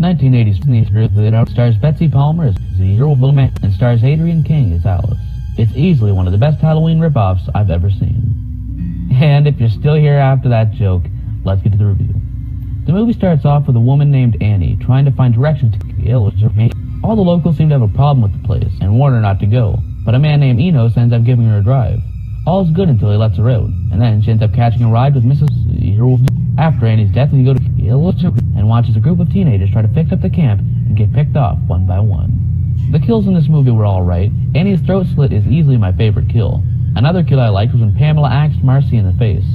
1980s teenager that stars Betsy Palmer as Zero Woman and stars Adrian King as Alice. It's easily one of the best Halloween rip-offs I've ever seen. And if you're still here after that joke, let's get to the review. The movie starts off with a woman named Annie trying to find directions to kill. All the locals seem to have a problem with the place and warn her not to go, but a man named Enos ends up giving her a drive. All's good until he lets her out, and then she ends up catching a ride with Mrs. Zero. After Annie's death, we go to kill and watches a group of teenagers try to fix up the camp and get picked off one by one. The kills in this movie were alright. Annie's throat slit is easily my favorite kill. Another kill I liked was when Pamela axed Marcy in the face.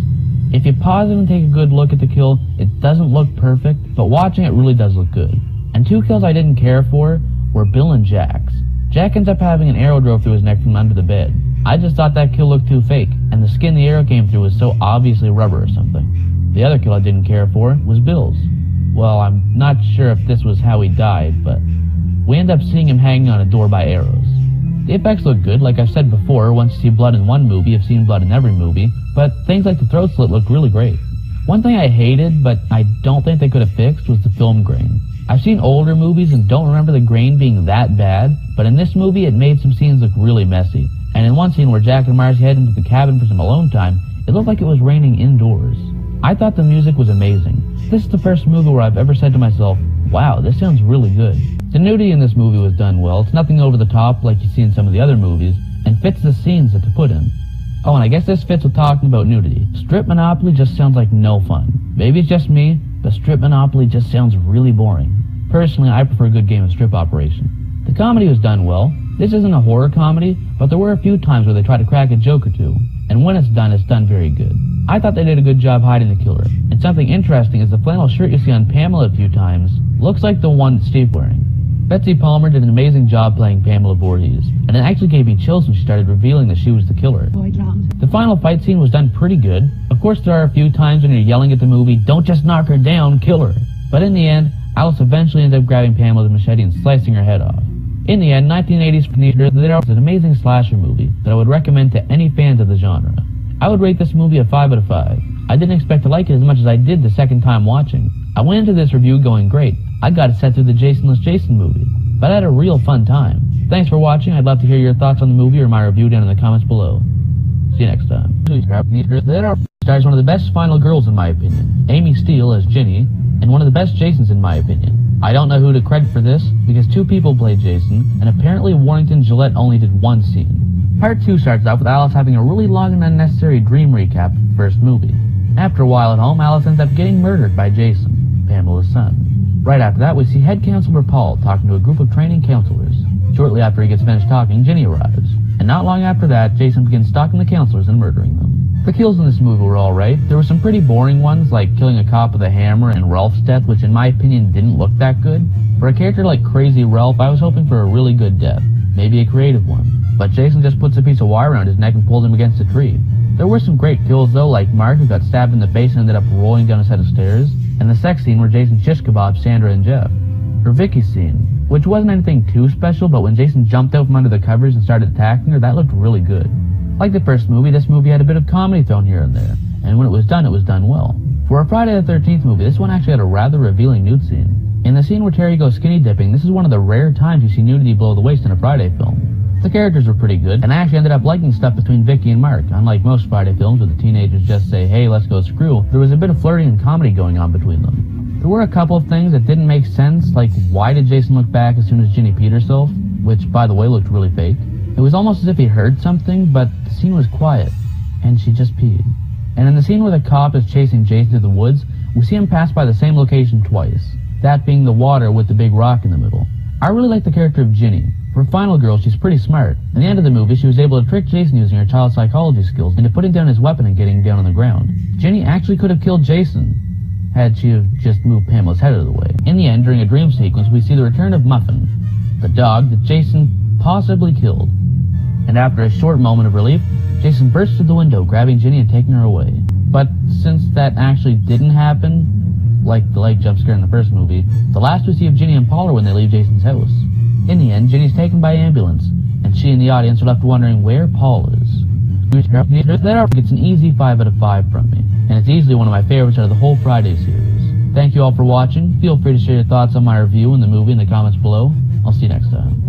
If you pause it and take a good look at the kill, it doesn't look perfect, but watching it really does look good. And two kills I didn't care for were Bill and Jack's. Jack ends up having an arrow drove through his neck from under the bed. I just thought that kill looked too fake, and the skin the arrow came through was so obviously rubber or something. The other kill I didn't care for was Bill's. Well, I'm not sure if this was how he died, but we end up seeing him hanging on a door by arrows. The effects look good. Like I've said before, once you see blood in one movie, you've seen blood in every movie, but things like the throat slit looked really great. One thing I hated, but I don't think they could have fixed, was the film grain. I've seen older movies and don't remember the grain being that bad, but in this movie it made some scenes look really messy. And in one scene where Jack and Marcy head into the cabin for some alone time, it looked like it was raining indoors. I thought the music was amazing. This is the first movie where I've ever said to myself, wow, this sounds really good. The nudity in this movie was done well. It's nothing over the top like you see in some of the other movies, and fits the scenes that they put in. Oh, and I guess this fits with talking about nudity. Strip Monopoly just sounds like no fun. Maybe it's just me, but Strip Monopoly just sounds really boring. Personally, I prefer a good game of Strip Operation. The comedy was done well. This isn't a horror comedy, but there were a few times where they tried to crack a joke or two, and when it's done very good. I thought they did a good job hiding the killer, and something interesting is the flannel shirt you see on Pamela a few times looks like the one that Steve's wearing. Betsy Palmer did an amazing job playing Pamela Voorhees, and it actually gave me chills when she started revealing that she was the killer. The final fight scene was done pretty good. Of course, there are a few times when you're yelling at the movie, don't just knock her down, kill her. But in the end, Alice eventually ends up grabbing Pamela's machete and slicing her head off. In the end, 1980s teenager was an amazing slasher movie that I would recommend to any fans of the genre. I would rate this movie a 5 out of 5. I didn't expect to like it as much as I did the second time watching. I went into this review going great. I got it set through the Jason-less Jason movie, but I had a real fun time. Thanks for watching. I'd love to hear your thoughts on the movie or my review down in the comments below. See you next time. Stars one of the best final girls in my opinion, Amy Steele as Ginny, and one of the best Jasons in my opinion. I don't know who to credit for this, because two people played Jason, and apparently Warrington Gillette only did one scene. Part 2 starts out with Alice having a really long and unnecessary dream recap of the first movie. After a while at home, Alice ends up getting murdered by Jason, Pamela's son. Right after that, we see head counselor Paul talking to a group of training counselors. Shortly after he gets finished talking, Ginny arrives. And not long after that, Jason begins stalking the counselors and murdering them. The kills in this movie were alright. There were some pretty boring ones, like killing a cop with a hammer and Ralph's death, which in my opinion didn't look that good. For a character like Crazy Ralph, I was hoping for a really good death. Maybe a creative one. But Jason just puts a piece of wire around his neck and pulls him against a tree. There were some great kills though, like Mark, who got stabbed in the face and ended up rolling down a set of stairs, and the sex scene where Jason shish kebabs Sandra and Jeff. Or Vicky's scene, which wasn't anything too special, but when Jason jumped out from under the covers and started attacking her, that looked really good. Like the first movie, this movie had a bit of comedy thrown here and there, and when it was done well. For a Friday the 13th movie, this one actually had a rather revealing nude scene. In the scene where Terry goes skinny dipping, this is one of the rare times you see nudity below the waist in a Friday film. The characters were pretty good, and I actually ended up liking stuff between Vicky and Mark. Unlike most Friday films where the teenagers just say, hey, let's go screw, there was a bit of flirting and comedy going on between them. There were a couple of things that didn't make sense, like why did Jason look back as soon as Ginny peed herself, which, by the way, looked really fake. It was almost as if he heard something, but the scene was quiet, and she just peed. And in the scene where the cop is chasing Jason through the woods, we see him pass by the same location twice, that being the water with the big rock in the middle. I really like the character of Ginny. For a final girl, she's pretty smart. At the end of the movie, she was able to trick Jason using her child psychology skills into putting down his weapon and getting down on the ground. Ginny actually could have killed Jason, had she have just moved Pamela's head out of the way. In the end, during a dream sequence, we see the return of Muffin, the dog that Jason possibly killed. And after a short moment of relief, Jason bursts through the window, grabbing Ginny and taking her away. But since that actually didn't happen, like the leg jump scare in the first movie, the last we see of Ginny and Paul are when they leave Jason's house. In the end, Ginny's taken by ambulance, and she and the audience are left wondering where Paul is. It's an easy 5 out of 5 from me, and it's easily one of my favorites out of the whole Friday series. Thank you all for watching. Feel free to share your thoughts on my review and the movie in the comments below. I'll see you next time.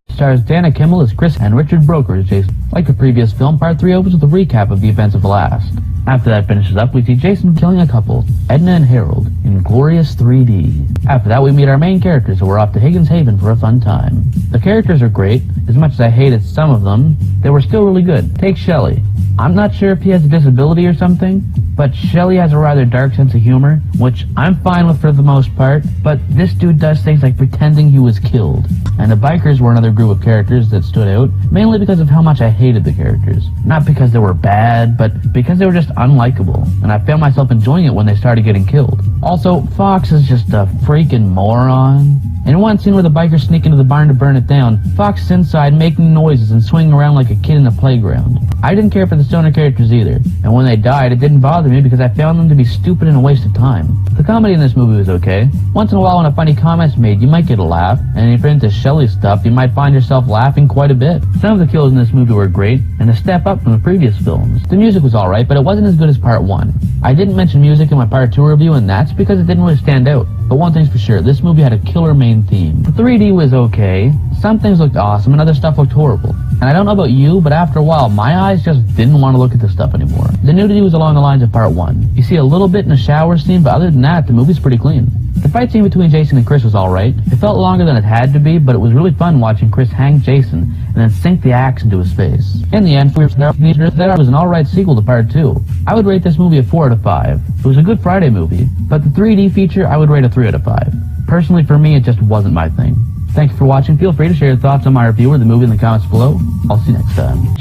Stars Dana Kimmel as Chris and Richard Broker as Jason. Like the previous film, Part 3 opens with a recap of the events of the last. After that finishes up, we see Jason killing a couple, Edna and Harold, in glorious 3D. After that, we meet our main characters who are off to Higgins Haven for a fun time. The characters are great. As much as I hated some of them, they were still really good. Take Shelley. I'm not sure if he has a disability or something, but Shelley has a rather dark sense of humor, which I'm fine with for the most part, but this dude does things like pretending he was killed. And the bikers were another group of characters that stood out, mainly because of how much I hated the characters. Not because they were bad, but because they were just unlikable, and I found myself enjoying it when they started getting killed. Also, Fox is just a freaking moron. In one scene where the bikers sneak into the barn to burn it down, Fox is inside making noises and swinging around like a kid in a playground. I didn't care for the stoner characters either, and when they died, it didn't bother me because I found them to be stupid and a waste of time. The comedy in this movie was okay. Once in a while when a funny comment's made, you might get a laugh, and if you're into Shelley stuff, you might find yourself laughing quite a bit. Some of the kills in this movie were great, and a step up from the previous films. The music was alright, but it wasn't as good as Part 1. I didn't mention music in my Part 2 review, and that's because it didn't really stand out. But one thing's for sure, this movie had a killer main theme. The 3D was okay, some things looked awesome, and other stuff looked horrible. And I don't know about you, but after a while, my eyes just didn't want to look at this stuff anymore. The nudity was along the lines of Part 1. You see a little bit in a shower scene, but other than that, the movie's pretty clean. The fight scene between Jason and Chris was alright. It felt longer than it had to be, but it was really fun watching Chris hang Jason and then sink the axe into his face. In the end, that was an alright sequel to Part 2. I would rate this movie a 4 out of 5. It was a good Friday movie, but the 3D feature, I would rate a 3 out of 5. Personally, for me, it just wasn't my thing. Thank you for watching. Feel free to share your thoughts on my review or the movie in the comments below. I'll see you next time.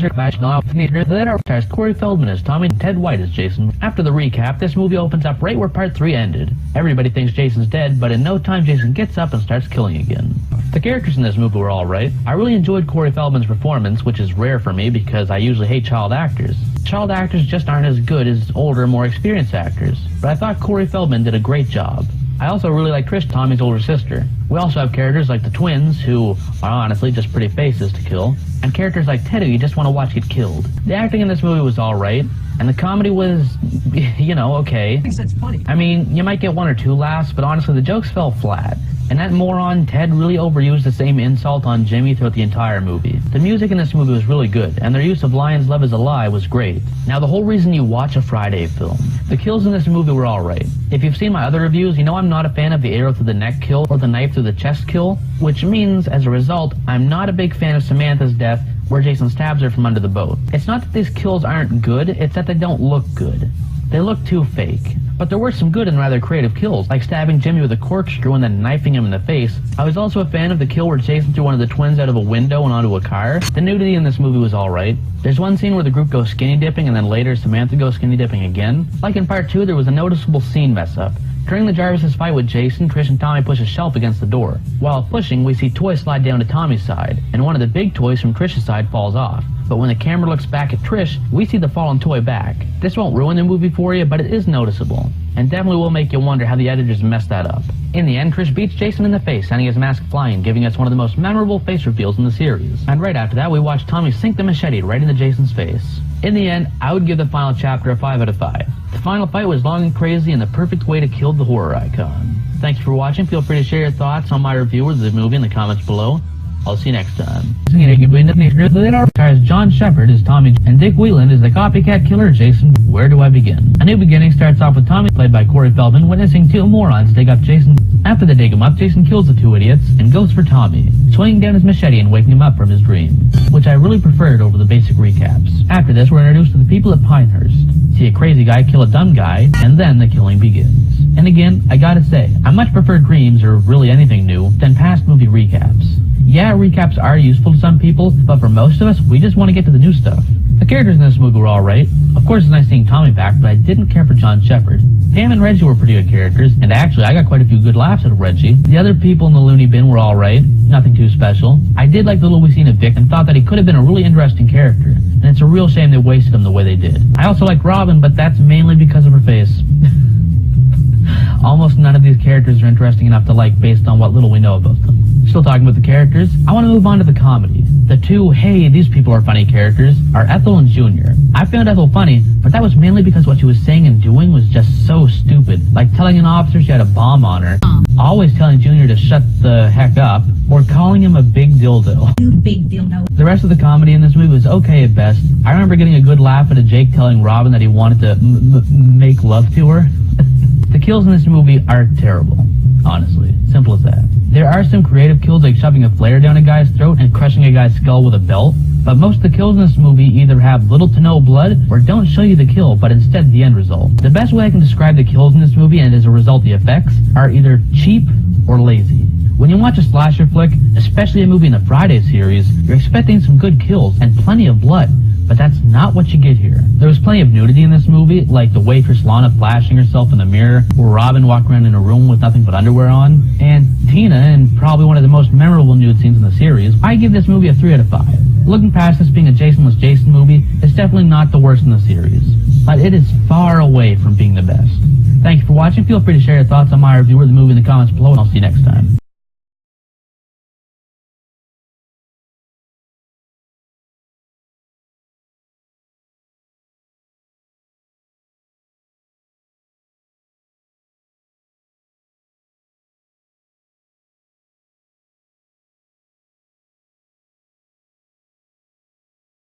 Stars Corey Feldman as Tommy and Ted White as Jason. After the recap, this movie opens up right where Part 3 ended. Everybody thinks Jason's dead, but in no time Jason gets up and starts killing again. The characters in this movie were alright. I really enjoyed Corey Feldman's performance, which is rare for me because I usually hate child actors. Child actors just aren't as good as older, more experienced actors. But I thought Corey Feldman did a great job. I also really like Trish, Tommy's older sister. We also have characters like the twins, who are honestly just pretty faces to kill, and characters like Ted, who you just want to watch get killed. The acting in this movie was alright, and the comedy was, you know, okay. I think that's funny. I mean, you might get one or two laughs, but honestly, the jokes fell flat. And that moron, Ted, really overused the same insult on Jimmy throughout the entire movie. The music in this movie was really good, and their use of Lion's Love is a Lie was great. Now, the whole reason you watch a Friday film. The kills in this movie were alright. If you've seen my other reviews, you know I'm not a fan of the arrow through the neck kill or the knife through the chest kill, which means, as a result, I'm not a big fan of Samantha's death where Jason stabs her from under the boat. It's not that these kills aren't good, it's that they don't look good. They look too fake. But there were some good and rather creative kills, like stabbing Jimmy with a corkscrew and then knifing him in the face. I was also a fan of the kill where Jason threw one of the twins out of a window and onto a car. The nudity in this movie was alright. There's one scene where the group goes skinny dipping and then later Samantha goes skinny dipping again. Like in Part 2, there was a noticeable scene mess up. During the Jarvis's fight with Jason, Trish and Tommy push a shelf against the door. While pushing, we see toys slide down to Tommy's side, and one of the big toys from Trish's side falls off. But when the camera looks back at Trish, we see the fallen toy back. This won't ruin the movie for you, but it is noticeable, and definitely will make you wonder how the editors messed that up. In the end, Trish beats Jason in the face, sending his mask flying, giving us one of the most memorable face reveals in the series. And right after that, we watch Tommy sink the machete right into Jason's face. In the end, I would give the final chapter a 5 out of 5. The final fight was long and crazy and the perfect way to kill the horror icon. Thank you for watching. Feel free to share your thoughts on my review of the movie in the comments below. I'll see you next time. Stars John Shepard as Tommy and Dick Whelan as the copycat killer Jason. Where do I begin? A new beginning starts off with Tommy, played by Corey Feldman, witnessing two morons dig up Jason. After they dig him up, Jason kills the two idiots and goes for Tommy, swinging down his machete and waking him up from his dream, which I really preferred over the basic recaps. After this, we're introduced to the people at Pinehurst, see a crazy guy kill a dumb guy, and then the killing begins. And again, I gotta say, I much prefer dreams, or really anything new, than past movie recaps. Yeah, recaps are useful to some people, but for most of us, we just want to get to the new stuff. The characters in this movie were alright. Of course, it's nice seeing Tommy back, but I didn't care for John Shepard. Pam and Reggie were pretty good characters, and actually, I got quite a few good laughs out of Reggie. The other people in the loony bin were alright, nothing too special. I did like the little we seen of Vic and thought that he could have been a really interesting character, and it's a real shame they wasted him the way they did. I also like Robin, but that's mainly because of her face. Almost none of these characters are interesting enough to like based on what little we know about them. Still talking about the characters, I want to move on to the comedy. The two, hey, these people are funny characters are Ethel and Junior. I found Ethel funny, but that was mainly because what she was saying and doing was just so stupid. Like telling an officer she had a bomb on her, always telling Junior to shut the heck up, or calling him a big dildo. Big dildo. The rest of the comedy in this movie was okay at best. I remember getting a good laugh out of Jake telling Robin that he wanted to make love to her. The kills in this movie are terrible, honestly. Simple as that. There are some creative kills like shoving a flare down a guy's throat and crushing a guy's skull with a belt, but most of the kills in this movie either have little to no blood or don't show you the kill, but instead the end result. The best way I can describe the kills in this movie, and as a result the effects, are either cheap or lazy. When you watch a slasher flick, especially a movie in the Friday series, you're expecting some good kills and plenty of blood, but that's not what you get here. There was plenty of nudity in this movie, like the waitress Lana flashing herself in the mirror, or Robin walking around in a room with nothing but underwear on, and Tina in probably one of the most memorable nude scenes in the series. I give this movie a 3 out of 5. Looking past this being a Jason-less Jason movie, it's definitely not the worst in the series, but it is far away from being the best. Thank you for watching. Feel free to share your thoughts on my review of the movie in the comments below, and I'll see you next time.